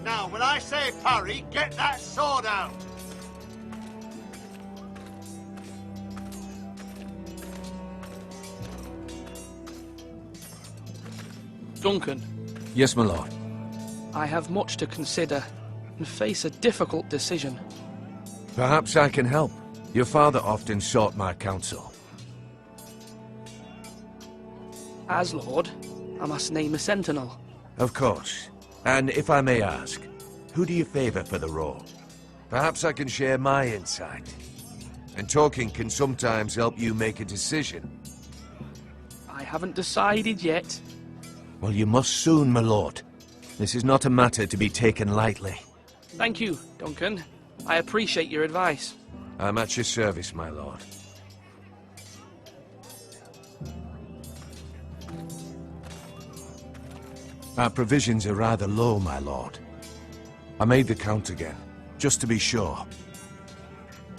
Now, when I say parry, get that sword out. Duncan. Yes, my lord. I have much to consider and face a difficult decision. Perhaps I can help. Your father often sought my counsel. As Lord, I must name a sentinel. Of course. And if I may ask, who do you favor for the role? Perhaps I can share my insight. And talking can sometimes help you make a decision. I haven't decided yet. Well, you must soon, my lord. This is not a matter to be taken lightly. Thank you, Duncan. I appreciate your advice. I'm at your service, my lord. Our provisions are rather low, my lord. I made the count again, just to be sure.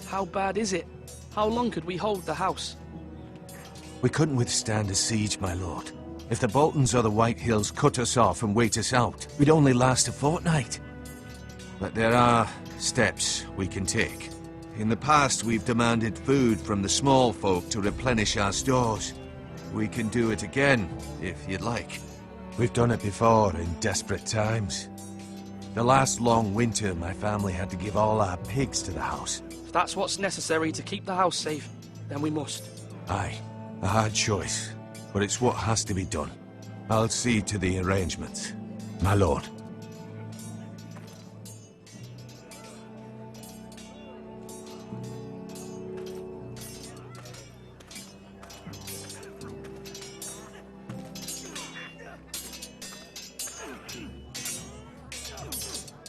How bad is it? How long could we hold the house? We couldn't withstand a siege, my lord. If the Boltons or the White Hills cut us off and wait us out, we'd only last a fortnight. But there are steps we can take. In the past, we've demanded food from the small folk to replenish our stores. We can do it again, if you'd like. We've done it before in desperate times. The last long winter, my family had to give all our pigs to the house. If that's what's necessary to keep the house safe, then we must. Aye, a hard choice, but it's what has to be done. I'll see to the arrangements, my lord.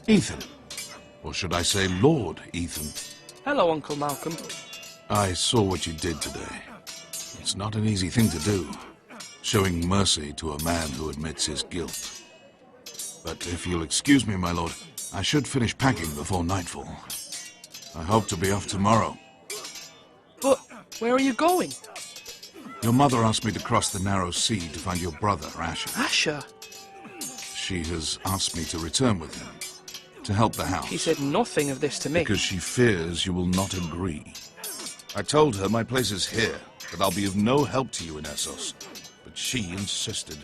Ethan. Or should I say Lord Ethan? Hello, Uncle Malcolm. I saw what you did today. It's not an easy thing to do, showing mercy to a man who admits his guilt. But if you'll excuse me, my lord, I should finish packing before nightfall. I hope to be off tomorrow. But where are you going? Your mother asked me to cross the narrow sea to find your brother, Asher. Asher? She has asked me to return with him, to help the house. He said nothing of this to me. Because she fears you will not agree. I told her my place is here, that I'll be of no help to you in Essos. But she insisted.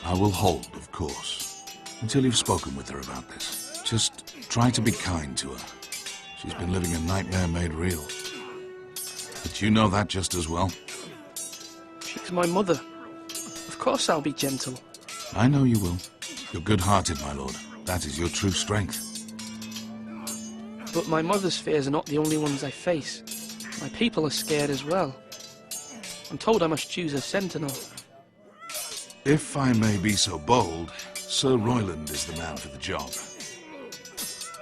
I will hold, of course, until you've spoken with her about this. Just try to be kind to her. She's been living a nightmare made real. But you know that just as well. She's my mother. Of course I'll be gentle. I know you will. You're good-hearted, my lord. That is your true strength. But my mother's fears are not the only ones I face. My people are scared as well. I'm told I must choose a sentinel. If I may be so bold, Sir Royland is the man for the job.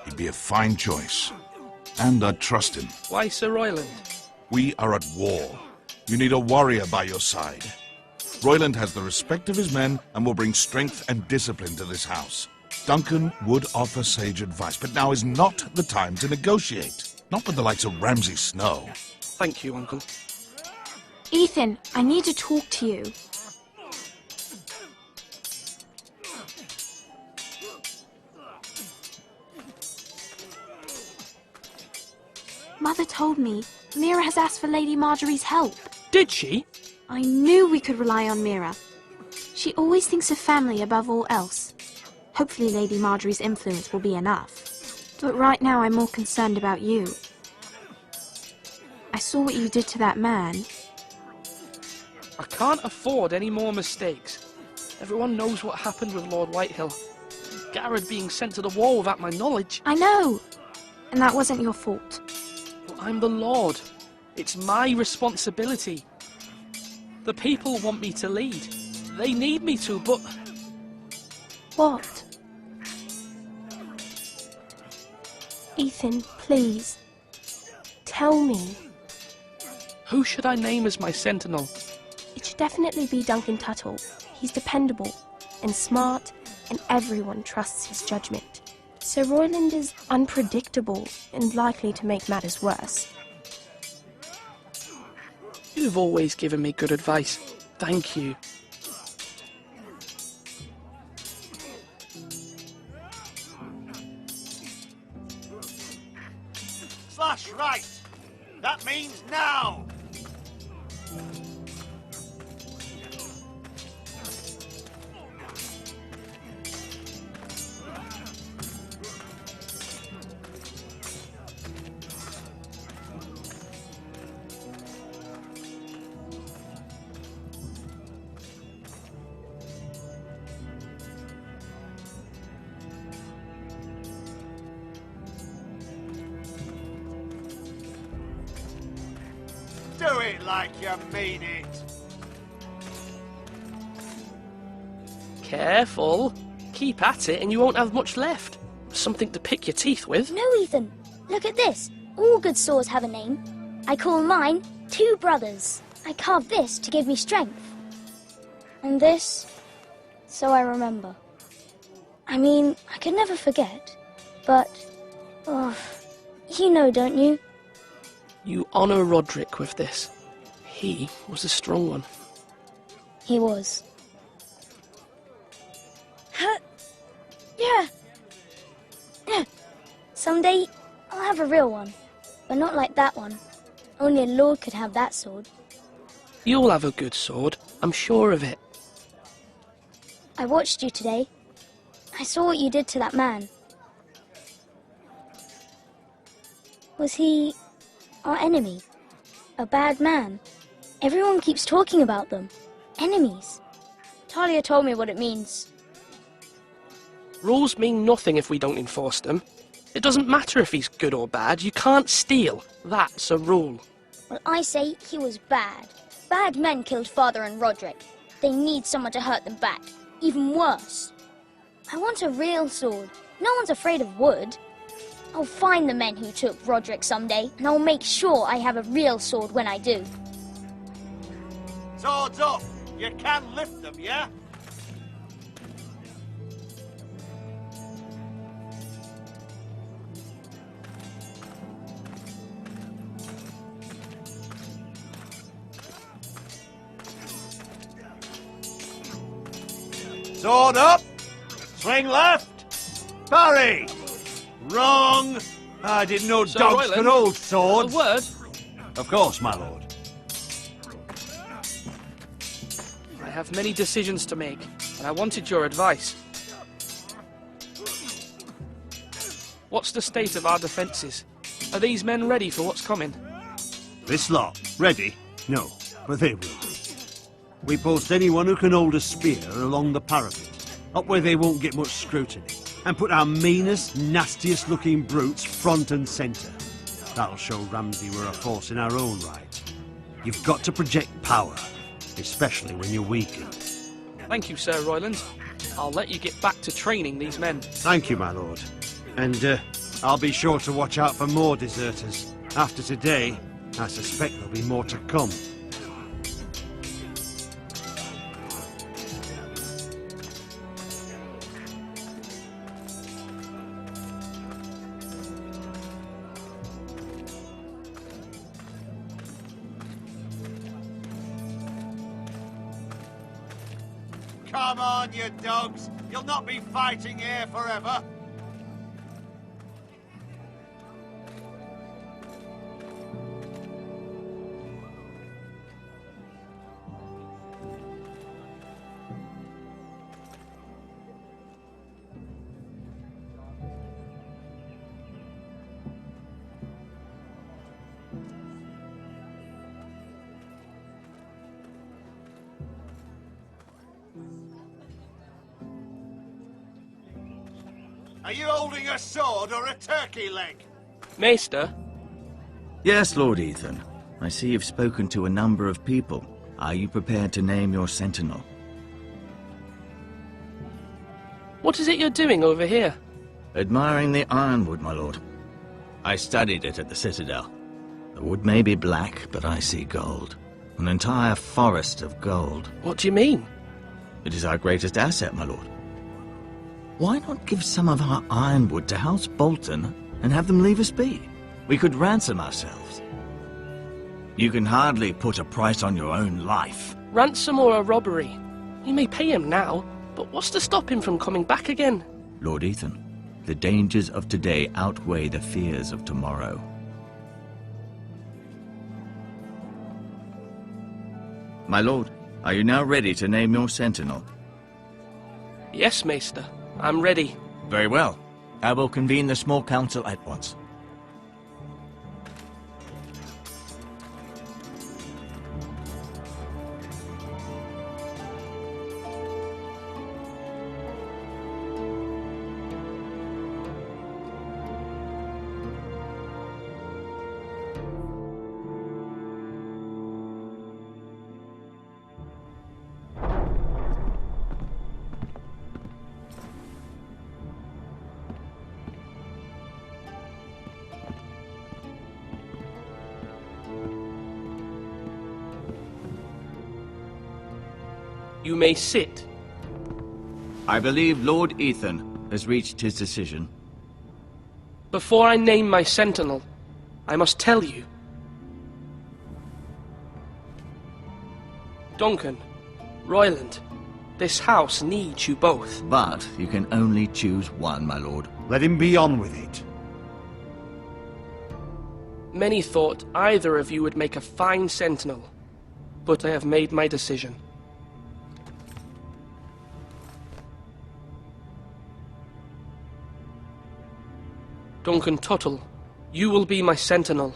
He'd be a fine choice. And I'd trust him. Why Sir Royland? We are at war. You need a warrior by your side. Royland has the respect of his men and will bring strength and discipline to this house. Duncan would offer sage advice, but now is not the time to negotiate. Not with the likes of Ramsay Snow. Thank you, Uncle. Ethan, I need to talk to you. Mother told me Mira has asked for Lady Marjorie's help. Did she? I knew we could rely on Mira. She always thinks of family above all else. Hopefully Lady Marjorie's influence will be enough. But right now I'm more concerned about you. I saw what you did to that man. I can't afford any more mistakes. Everyone knows what happened with Lord Whitehill. Garrett being sent to the war without my knowledge. I know! And that wasn't your fault. But I'm the Lord. It's my responsibility. The people want me to lead. They need me to, but... What? Ethan, please. Tell me. Who should I name as my sentinel? It should definitely be Duncan Tuttle. He's dependable and smart, and everyone trusts his judgment. Sir Royland is unpredictable and likely to make matters worse. You've always given me good advice. Thank you. That's right. That means now. Do it like you mean it. Careful. Keep at it and you won't have much left. Something to pick your teeth with. No, Ethan. Look at this. All good swords have a name. I call mine Two Brothers. I carved this to give me strength. And this, so I remember. I mean, I could never forget. But, oh, you know, don't you? You honour Roderick with this. He was a strong one. He was. Yeah. Someday, I'll have a real one. But not like that one. Only a lord could have that sword. You'll have a good sword. I'm sure of it. I watched you today. I saw what you did to that man. Was he our enemy? A bad man? Everyone keeps talking about them. Enemies. Talia told me what it means. Rules mean nothing if we don't enforce them. It doesn't matter if he's good or bad. You can't steal. That's a rule. Well, I say he was bad. Bad men killed Father and Roderick. They need someone to hurt them back. Even worse. I want a real sword. No one's afraid of wood. I'll find the men who took Roderick someday, and I'll make sure I have a real sword when I do. Swords up. You can lift them, yeah? Sword up. Swing left. Parry. Wrong. I didn't know Sir dogs Royland, could hold A swords. word. Of course, my lord. I have many decisions to make, and I wanted your advice. What's the state of our defences? Are these men ready for what's coming? This lot, ready? No, but they will be. We post anyone who can hold a spear along the parapet, up where they won't get much scrutiny, and put our meanest, nastiest looking brutes front and centre. That'll show Ramsay we're a force in our own right. You've got to project power, especially when you're weakened. Thank you, Sir Royland. I'll let you get back to training these men. Thank you, my lord. And I'll be sure to watch out for more deserters. After today, I suspect there'll be more to come. Come on, you dogs. You'll not be fighting here forever. Are you holding a sword or a turkey leg? Maester, Yes, Lord Ethan. I see you've spoken to a number of people. Are you prepared to name your sentinel? what is it you're doing over here? Admiring the ironwood, my lord. I studied it at the Citadel. The wood may be black, but I see gold. An entire forest of gold. What do you mean? It is our greatest asset, my lord. Why not give some of our ironwood to House Bolton and have them leave us be? We could ransom ourselves. You can hardly put a price on your own life. Ransom or a robbery? We may pay him now, but what's to stop him from coming back again? Lord Ethan, the dangers of today outweigh the fears of tomorrow. My lord, are you now ready to name your sentinel? Yes, Maester. I'm ready. Very well. I will convene the small council at once. You may sit. I believe Lord Ethan has reached his decision. Before I name my sentinel, I must tell you. Duncan, Royland, this house needs you both. But you can only choose one, my lord. Let him be on with it. Many thought either of you would make a fine sentinel, but I have made my decision. Duncan Tuttle, you will be my sentinel.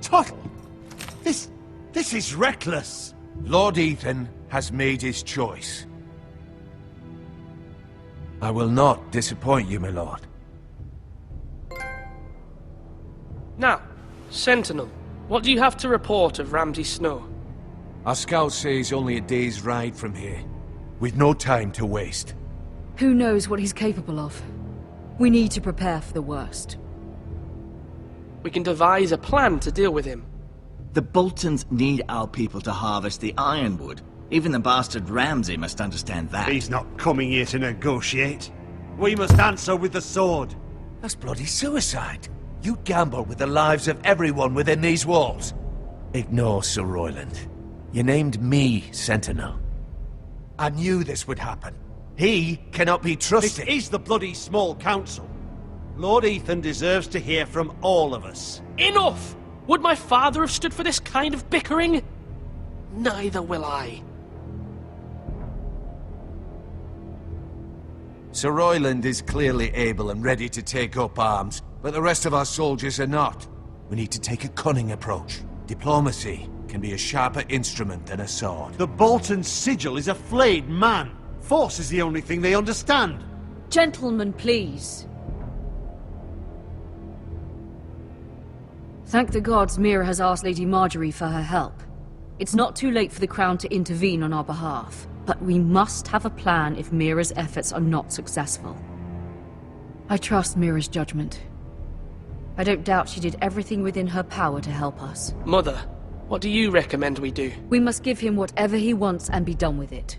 Tuttle! This is reckless! Lord Ethan has made his choice. I will not disappoint you, my lord. Now, sentinel, what do you have to report of Ramsay Snow? Our scouts say he's only a day's ride from here, with no time to waste. Who knows what he's capable of? We need to prepare for the worst. We can devise a plan to deal with him. The Boltons need our people to harvest the ironwood. Even the bastard Ramsay must understand that. He's not coming here to negotiate. We must answer with the sword. That's bloody suicide. You gamble with the lives of everyone within these walls. Ignore Sir Royland. You named me Sentinel. I knew this would happen. He cannot be trusted. This is the bloody small council. Lord Ethan deserves to hear from all of us. Enough! Would my father have stood for this kind of bickering? Neither will I. Sir Royland is clearly able and ready to take up arms, but the rest of our soldiers are not. We need to take a cunning approach. Diplomacy can be a sharper instrument than a sword. The Bolton sigil is a flayed man. Force is the only thing they understand. Gentlemen, please. Thank the gods Mira has asked Lady Marjorie for her help. It's not too late for the Crown to intervene on our behalf, but we must have a plan if Mira's efforts are not successful. I trust Mira's judgment. I don't doubt she did everything within her power to help us. Mother, what do you recommend we do? We must give him whatever he wants and be done with it.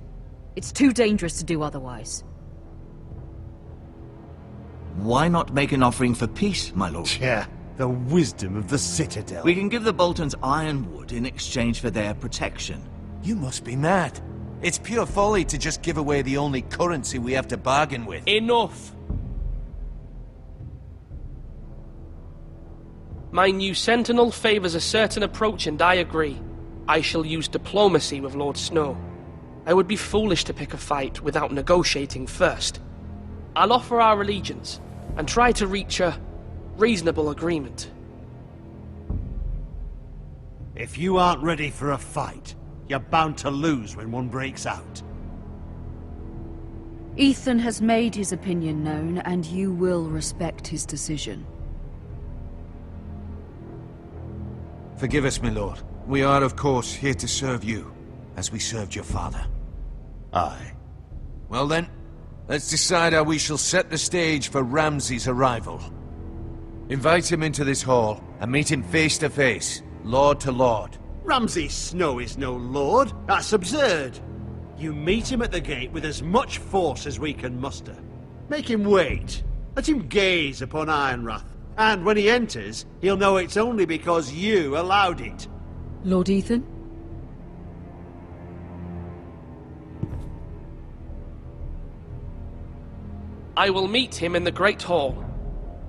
It's too dangerous to do otherwise. Why not make an offering for peace, my lord? Yeah, the wisdom of the Citadel. We can give the Boltons ironwood in exchange for their protection. You must be mad. It's pure folly to just give away the only currency we have to bargain with. Enough! My new sentinel favors a certain approach, and I agree. I shall use diplomacy with Lord Snow. I would be foolish to pick a fight without negotiating first. I'll offer our allegiance, and try to reach a reasonable agreement. If you aren't ready for a fight, you're bound to lose when one breaks out. Ethan has made his opinion known, and you will respect his decision. Forgive us, my lord. We are, of course, here to serve you, as we served your father. Aye. Well then, let's decide how we shall set the stage for Ramsay's arrival. Invite him into this hall, and meet him face to face, lord to lord. Ramsay Snow is no lord. That's absurd. You meet him at the gate with as much force as we can muster. Make him wait. Let him gaze upon Ironrath. And when he enters, he'll know it's only because you allowed it. Lord Ethan? I will meet him in the Great Hall.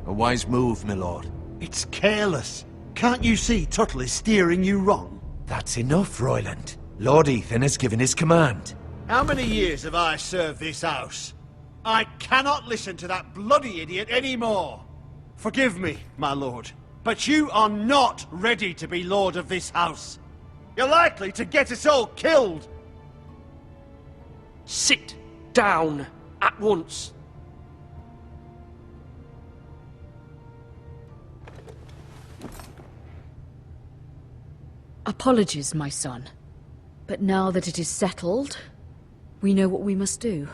A wise move, my lord. It's careless. Can't you see Tuttle is steering you wrong? That's enough, Royland. Lord Ethan has given his command. How many years have I served this house? I cannot listen to that bloody idiot anymore. Forgive me, my lord, but you are not ready to be lord of this house. You're likely to get us all killed. Sit down at once. Apologies, my son. But now that it is settled, we know what we must do.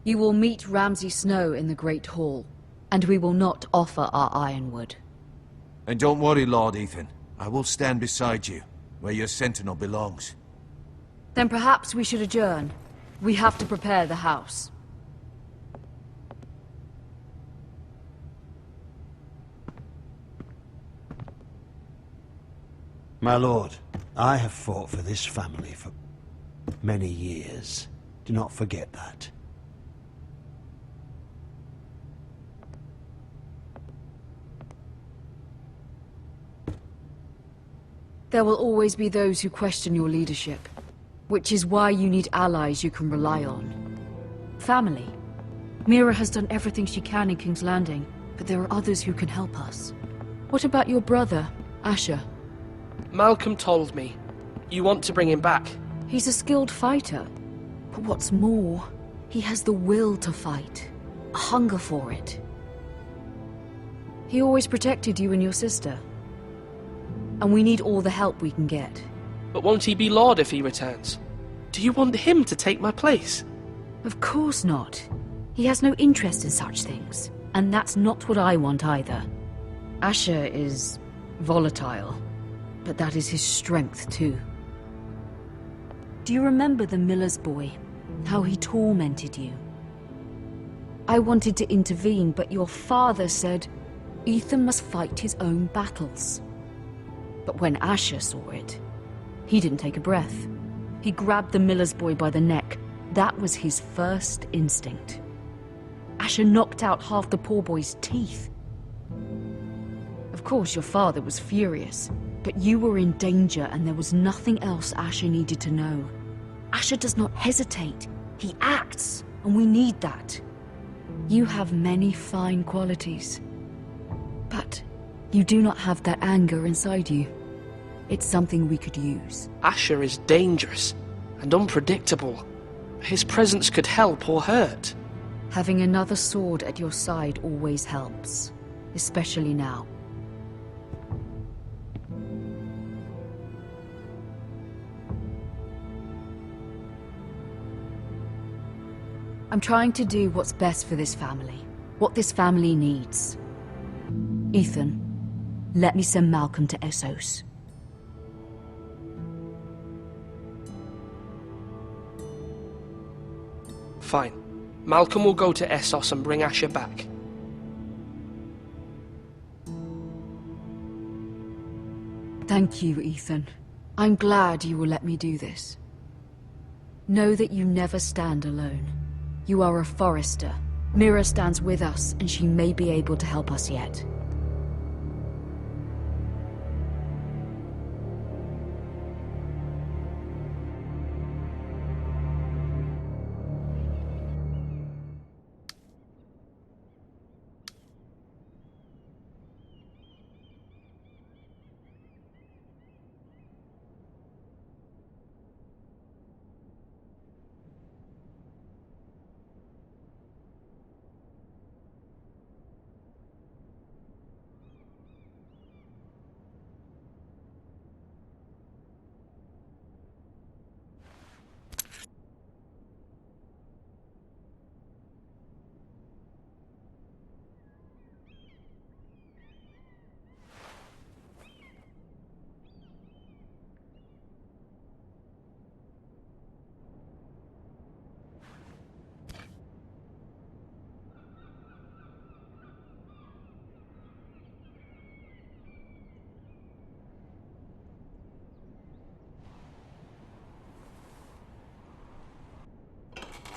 You will meet Ramsay Snow in the Great Hall, and we will not offer our ironwood. And don't worry, Lord Ethan. I will stand beside you, where your sentinel belongs. Then perhaps we should adjourn. We have to prepare the house. My lord, I have fought for this family for many years. Do not forget that. There will always be those who question your leadership, which is why you need allies you can rely on. Family. Mira has done everything she can in King's Landing, but there are others who can help us. What about your brother, Asher? Malcolm told me. You want to bring him back. He's a skilled fighter. But what's more, he has the will to fight. A hunger for it. He always protected you and your sister. And we need all the help we can get. But won't he be Lord if he returns? Do you want him to take my place? Of course not. He has no interest in such things. And that's not what I want either. Asher is volatile. But that is his strength too. Do you remember the miller's boy? How he tormented you? I wanted to intervene, but your father said Ethan must fight his own battles. But when Asher saw it, he didn't take a breath. He grabbed the miller's boy by the neck. That was his first instinct. Asher knocked out half the poor boy's teeth. Of course, your father was furious, but you were in danger and there was nothing else Asher needed to know. Asher does not hesitate. He acts, and we need that. You have many fine qualities, but you do not have that anger inside you. It's something we could use. Asher is dangerous and unpredictable. His presence could help or hurt. Having another sword at your side always helps, especially now. I'm trying to do what's best for this family, what this family needs. Ethan, let me send Malcolm to Essos. Fine. Malcolm will go to Essos and bring Asher back. Thank you, Ethan. I'm glad you will let me do this. Know that you never stand alone. You are a Forrester. Mira stands with us, and she may be able to help us yet.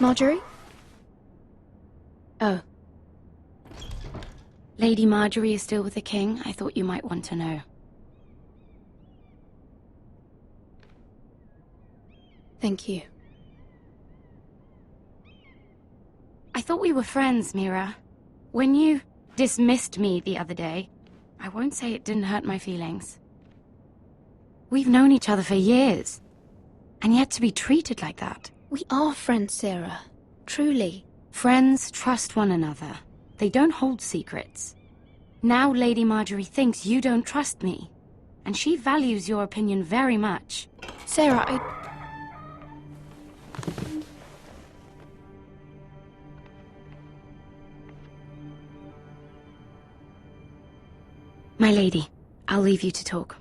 Marjorie? Oh. Lady Marjorie is still with the king? I thought you might want to know. Thank you. I thought we were friends, Mira. When you dismissed me the other day, I won't say it didn't hurt my feelings. We've known each other for years, and yet to be treated like that. We are friends, Sarah. Truly. Friends trust one another. They don't hold secrets. Now Lady Marjorie thinks you don't trust me, and she values your opinion very much. Sarah, My lady, I'll leave you to talk.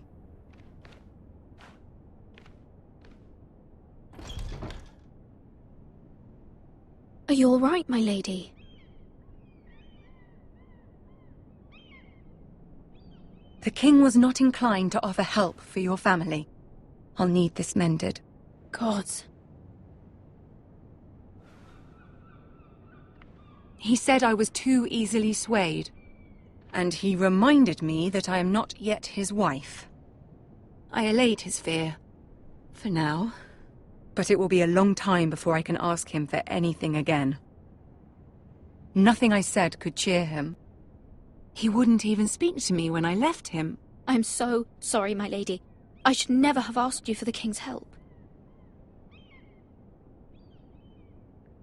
Are you all right, my lady? The king was not inclined to offer help for your family. I'll need this mended. Gods. He said I was too easily swayed. And he reminded me that I am not yet his wife. I allayed his fear. For now. But it will be a long time before I can ask him for anything again. Nothing I said could cheer him. He wouldn't even speak to me when I left him. I'm so sorry, my lady. I should never have asked you for the king's help.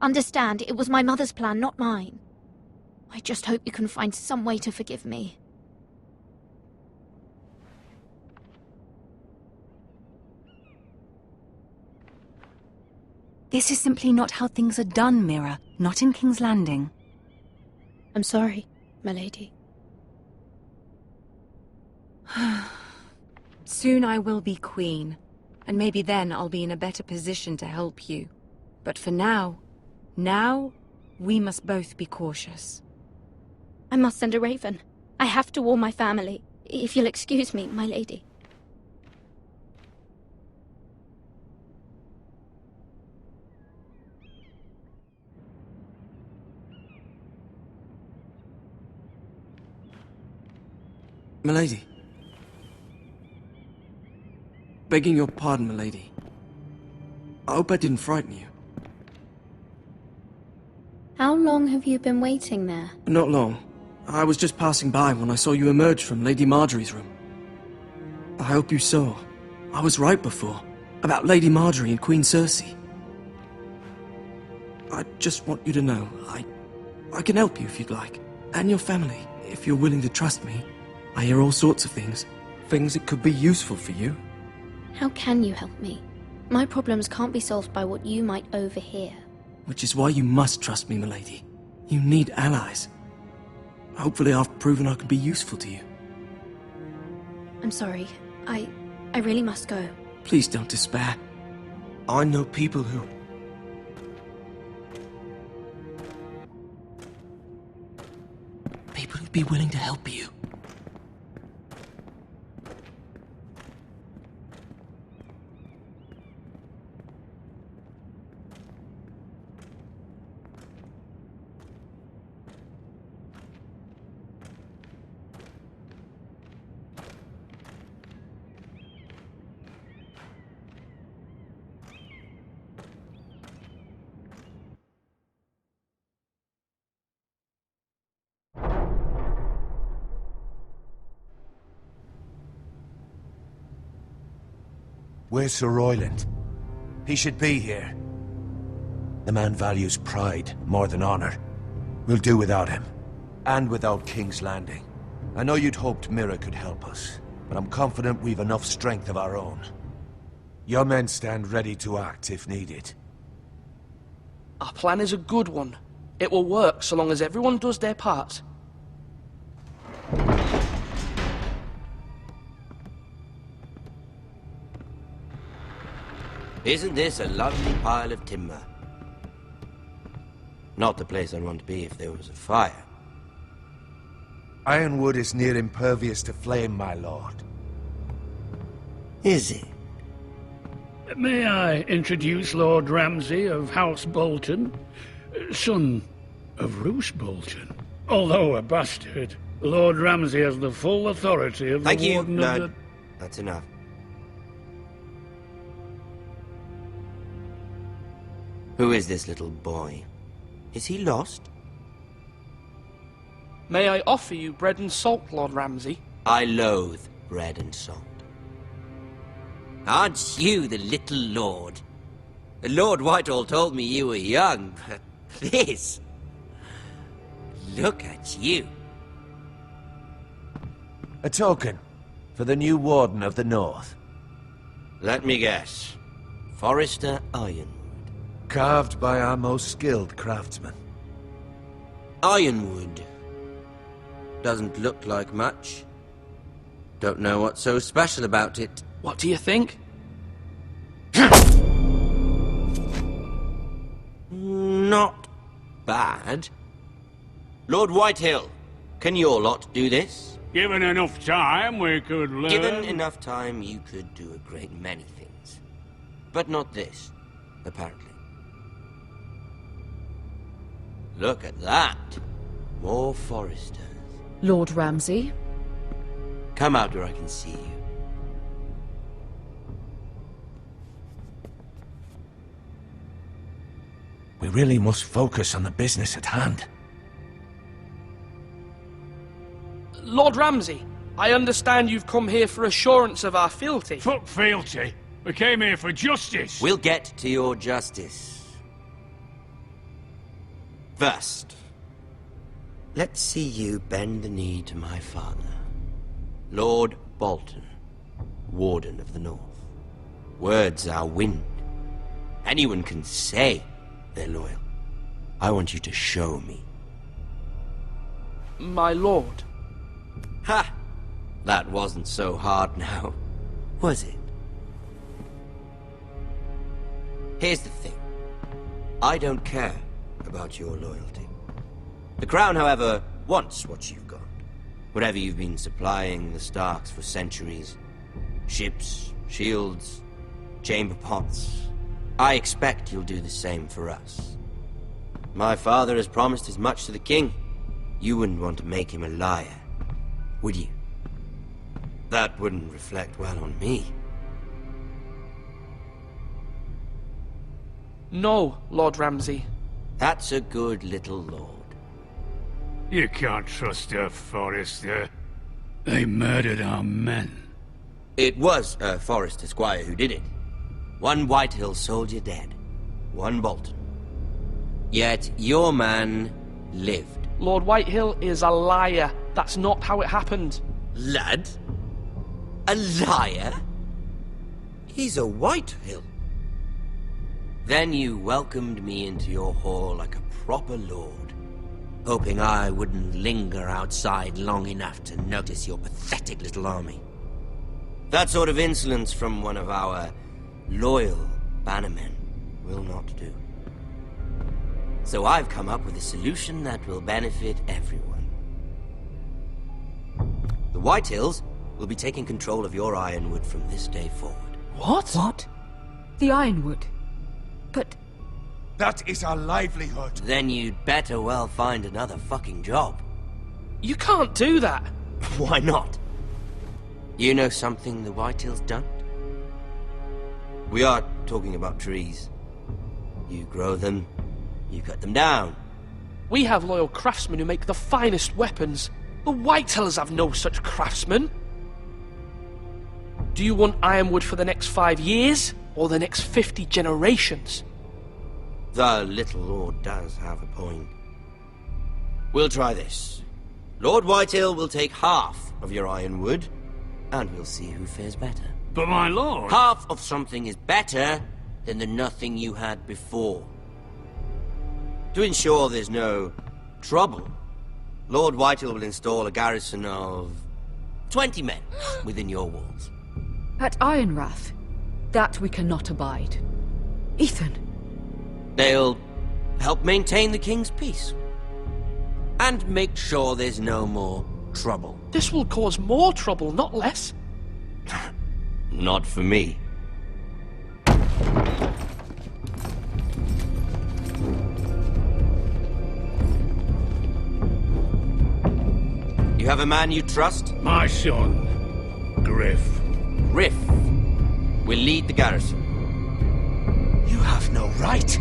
Understand, it was my mother's plan, not mine. I just hope you can find some way to forgive me. This is simply not how things are done, Mira. Not in King's Landing. I'm sorry, my lady. Soon I will be queen, and maybe then I'll be in a better position to help you. But for now, we must both be cautious. I must send a raven. I have to warn my family. If you'll excuse me, my lady. Milady. Begging your pardon, milady. I hope I didn't frighten you. How long have you been waiting there? Not long. I was just passing by when I saw you emerge from Lady Marjorie's room. I hope you saw. I was right before. About Lady Marjorie and Queen Cersei. I just want you to know, I can help you if you'd like. And your family, if you're willing to trust me. I hear all sorts of things. Things that could be useful for you. How can you help me? My problems can't be solved by what you might overhear. Which is why you must trust me, milady. You need allies. Hopefully I've proven I can be useful to you. I'm sorry. I really must go. Please don't despair. I know people who... People who'd be willing to help you. Where's Sir Royland? He should be here. The man values pride more than honor. We'll do without him. And without King's Landing. I know you'd hoped Mira could help us, but I'm confident we've enough strength of our own. Your men stand ready to act if needed. Our plan is a good one. It will work so long as everyone does their part. Isn't this a lovely pile of timber? Not the place I'd want to be if there was a fire. Ironwood is near impervious to flame, my lord. Is it? May I introduce Lord Ramsay of House Bolton, son of Roose Bolton. Although a bastard, Lord Ramsay has the full authority of the Warden of the... That's enough. Who is this little boy? Is he lost? May I offer you bread and salt, Lord Ramsay? I loathe bread and salt. Aren't you the little lord? Lord Whitehall told me you were young, but this... Look at you. A token for the new Warden of the North. Let me guess. Forrester Ironwood. Carved by our most skilled craftsmen. Ironwood. Doesn't look like much. Don't know what's so special about it. What do you think? Not bad. Lord Whitehill, can your lot do this? Given enough time, we could learn. Given enough time, you could do a great many things. But not this, apparently. Look at that. More Forresters. Lord Ramsay? Come out where I can see you. We really must focus on the business at hand. Lord Ramsay, I understand you've come here for assurance of our fealty. Fuck fealty. We came here for justice. We'll get to your justice. First, let's see you bend the knee to my father, Lord Bolton, Warden of the North. Words are wind. Anyone can say they're loyal. I want you to show me. My lord. Ha! That wasn't so hard now, was it? Here's the thing. I don't care about your loyalty. The Crown, however, wants what you've got. Whatever you've been supplying the Starks for centuries. Ships, shields, chamber pots. I expect you'll do the same for us. My father has promised as much to the king. You wouldn't want to make him a liar, would you? That wouldn't reflect well on me. No, Lord Ramsay. That's a good little lord. You can't trust her, Forrester. They murdered our men. It was a Forrester squire who did it. One Whitehill soldier dead. One Bolton. Yet your man lived. Lord Whitehill is a liar. That's not how it happened. Lad? A liar? He's a Whitehill. Then you welcomed me into your hall like a proper lord, hoping I wouldn't linger outside long enough to notice your pathetic little army. That sort of insolence from one of our loyal bannermen will not do. So I've come up with a solution that will benefit everyone. The Whitehills will be taking control of your Ironwood from this day forward. What? What? The Ironwood? But... That is our livelihood. Then you'd better well find another fucking job. You can't do that. Why not? You know something the Whitehills don't? We are talking about trees. You grow them, you cut them down. We have loyal craftsmen who make the finest weapons. The Whitehills have no such craftsmen. Do you want Ironwood for the next 5 years, or the next 50 generations? The little lord does have a point. We'll try this. Lord Whitehill will take half of your Ironwood, and we'll see who fares better. But my lord... Half of something is better than the nothing you had before. To ensure there's no trouble, Lord Whitehill will install a garrison of 20 men within your walls. At Ironrath? That we cannot abide. Ethan! They'll help maintain the king's peace. And make sure there's no more trouble. This will cause more trouble, not less. Not for me. You have a man you trust? My son, Griff. Griff will lead the garrison. You have no right.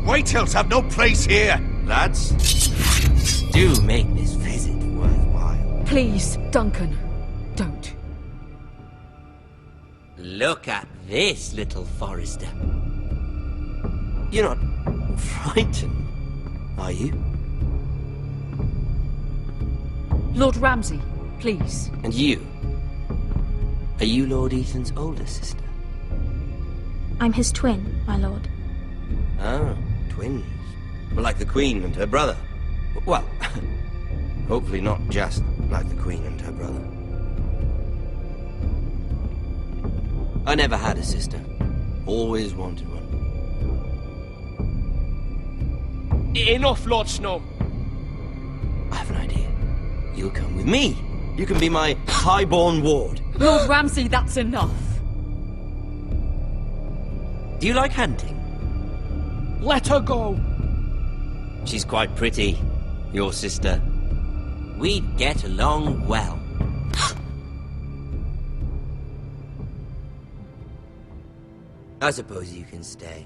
Whitehills have no place here! Lads, do make this visit worthwhile. Please, Duncan, don't. Look at this, little Forrester. You're not frightened, are you? Lord Ramsay, please. And you? Are you Lord Ethan's older sister? I'm his twin, my lord. Oh, twins. Well, like the Queen and her brother. Well, hopefully not just like the Queen and her brother. I never had a sister. Always wanted one. Enough, Lord Snow. I have an idea. You'll come with me. You can be my highborn ward. Lord Ramsay, that's enough. Do you like hunting? Let her go. She's quite pretty, your sister. We'd get along well. I suppose you can stay.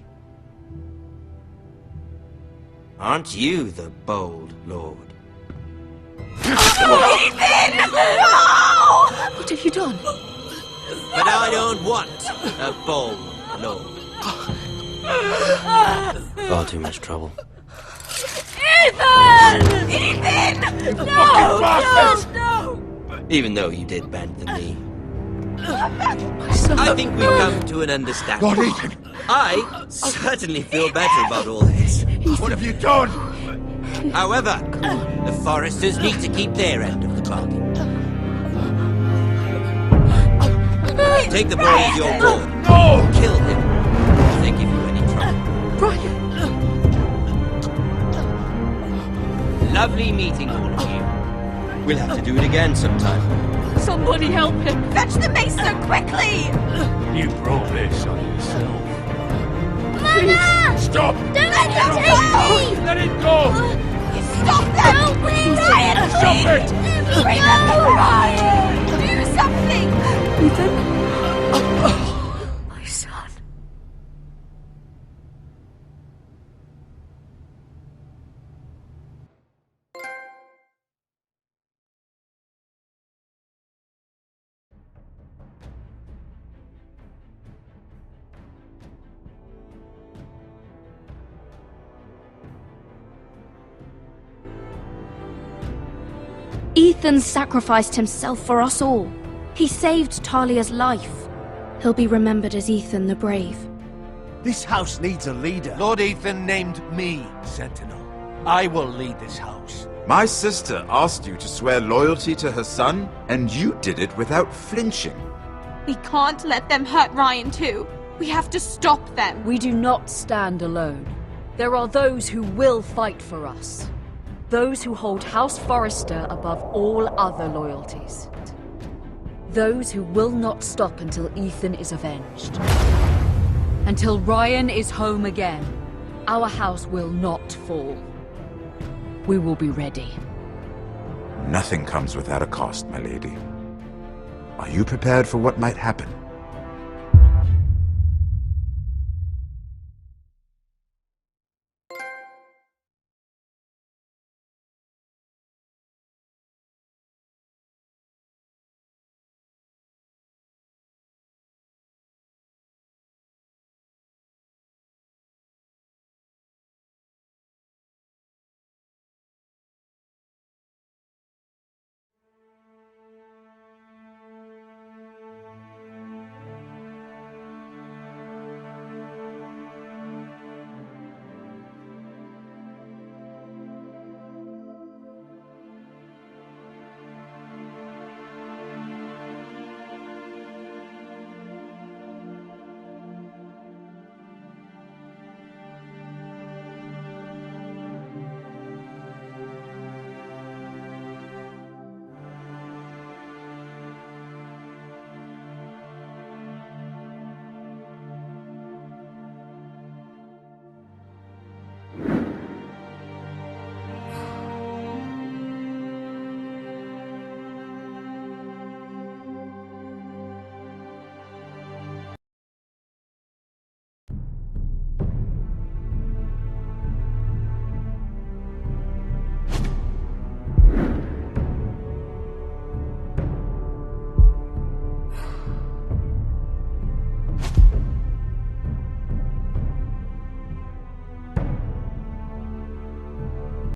Aren't you the bold lord? Ethan! No! What have you done? But I don't want a bold lord. Far too much trouble. Ethan! Ethan! No! Even though you did bend the knee. I think we've come to an understanding. Lord Ethan! I certainly feel better about all this. What have you done? However, the Forresters need to keep their end of the bargain. Take the boy as your ward. No! Kill him if they give you any trouble. Brian! Lovely meeting all of you. We'll have to do it again sometime. Somebody help him! Fetch the mason, quickly! You brought this on yourself. Mama! Stop! Don't let him take me! Let it go! Stop them! No, please! Ryan, Stop it! Bring them to Ryan! Do something! Ethan? My son. Ethan sacrificed himself for us all. He saved Talia's life. He'll be remembered as Ethan the Brave. This house needs a leader. Lord Ethan named me Sentinel. I will lead this house. My sister asked you to swear loyalty to her son, and you did it without flinching. We can't let them hurt Ryan too. We have to stop them. We do not stand alone. There are those who will fight for us. Those who hold House Forrester above all other loyalties. Those who will not stop until Ethan is avenged. Until Ryan is home again, our house will not fall. We will be ready. Nothing comes without a cost, my lady. Are you prepared for what might happen?